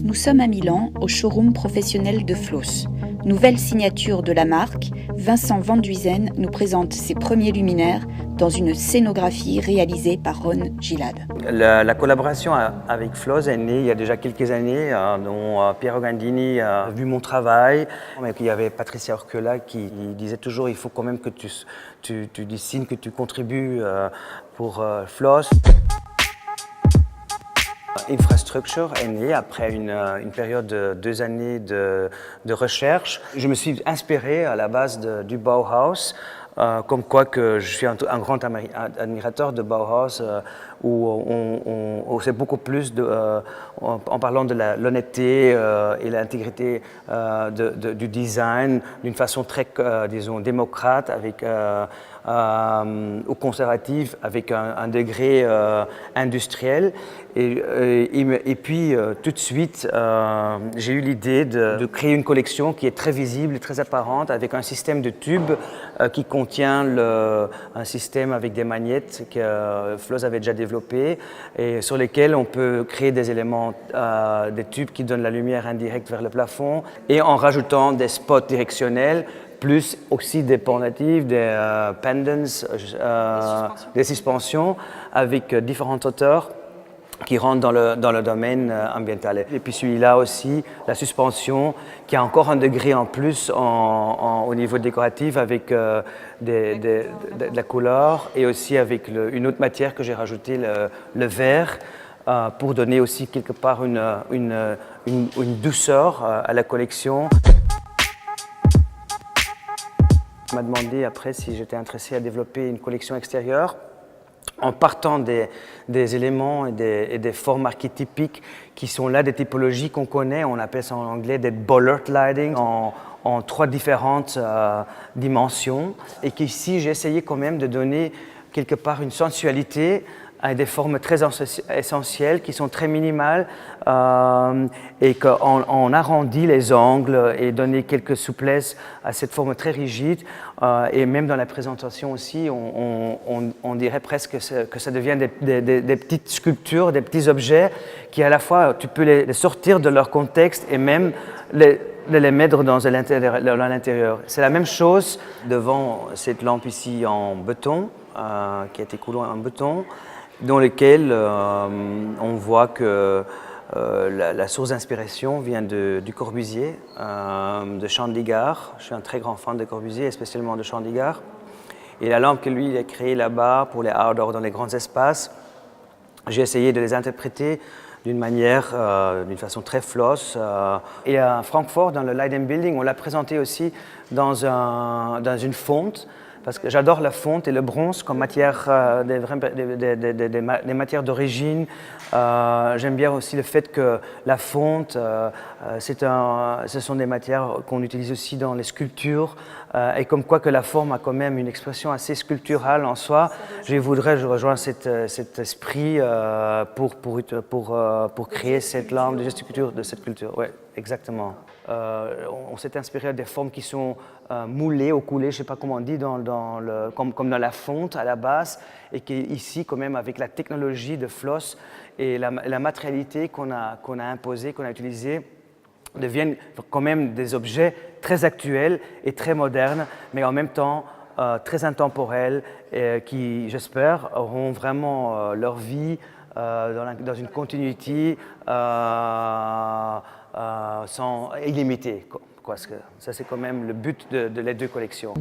Nous sommes à Milan, au showroom professionnel de Floss. Nouvelle signature de la marque, Vincent Van Duysen nous présente ses premiers luminaires dans une scénographie réalisée par Ron Gilad. La collaboration avec Floss est née il y a déjà quelques années, dont Piero Gandini a vu mon travail. Et puis il y avait Patricia Orquela qui disait toujours il faut quand même que tu dessines, que tu contribues pour Floss. Infrastructure est née après une période de 2 années de recherche. Je me suis inspiré à la base du Bauhaus, comme quoi que je suis un grand admirateur de Bauhaus, où c'est beaucoup plus en parlant de l'honnêteté et l'intégrité du design d'une façon très, disons, démocrate, ou conservative, avec un degré industriel. Et puis, tout de suite, j'ai eu l'idée de créer une collection qui est très visible et très apparente, avec un système de tubes qui contient un système avec des magnettes que Floss avait déjà développé et sur lesquels on peut créer des éléments, des tubes qui donnent la lumière indirecte vers le plafond, et en rajoutant des spots directionnels, plus aussi des pendatives, des pendants, des suspensions avec différentes hauteurs qui rentrent dans le domaine ambiental. Et puis celui-là aussi, la suspension, qui a encore un degré en plus au niveau décoratif avec de la couleur, et aussi avec une autre matière que j'ai rajoutée, le vert, pour donner aussi quelque part une douceur à la collection. On m'a demandé après si j'étais intéressé à développer une collection extérieure en partant des éléments et des formes archétypiques qui sont là, des typologies qu'on connaît. On appelle ça en anglais des bollard lighting, en 3 différentes dimensions, et qu'ici j'ai essayé quand même de donner quelque part une sensualité à des formes très essentielles qui sont très minimales, et qu'on arrondit les angles et donner quelques souplesses à cette forme très rigide, et même dans la présentation aussi, on dirait presque que ça devient des petites sculptures, des petits objets qui à la fois tu peux les sortir de leur contexte et même les mettre dans l'intérieur. C'est la même chose devant cette lampe ici en béton, qui a été coulée en béton, dans lequel on voit que la source d'inspiration vient du Corbusier, de Chandigarh. Je suis un très grand fan de Corbusier, et spécialement de Chandigarh. Et la lampe que lui il a créée là-bas pour les outdoors, dans les grands espaces, j'ai essayé de les interpréter d'une façon très Floss. Et à Francfort, dans le Light & Building, on l'a présenté aussi dans une fonte, parce que j'adore la fonte et le bronze comme matière, des matières d'origine. J'aime bien aussi le fait que la fonte, ce sont des matières qu'on utilise aussi dans les sculptures, et comme quoi que la forme a quand même une expression assez sculpturale en soi. Je rejoins cet esprit pour créer cette lampe de sculpture, de cette culture. Ouais, exactement. On s'est inspiré des formes qui sont moulées ou coulées, je ne sais pas comment on dit, comme dans la fonte à la base, et qui ici, quand même, avec la technologie de Floss et la matérialité qu'on a imposée, qu'on a utilisée, deviennent quand même des objets très actuels et très modernes, mais en même temps très intemporels, et qui, j'espère, auront vraiment leur vie dans une continuité illimitée. Ça, c'est quand même le but de les 2 collections.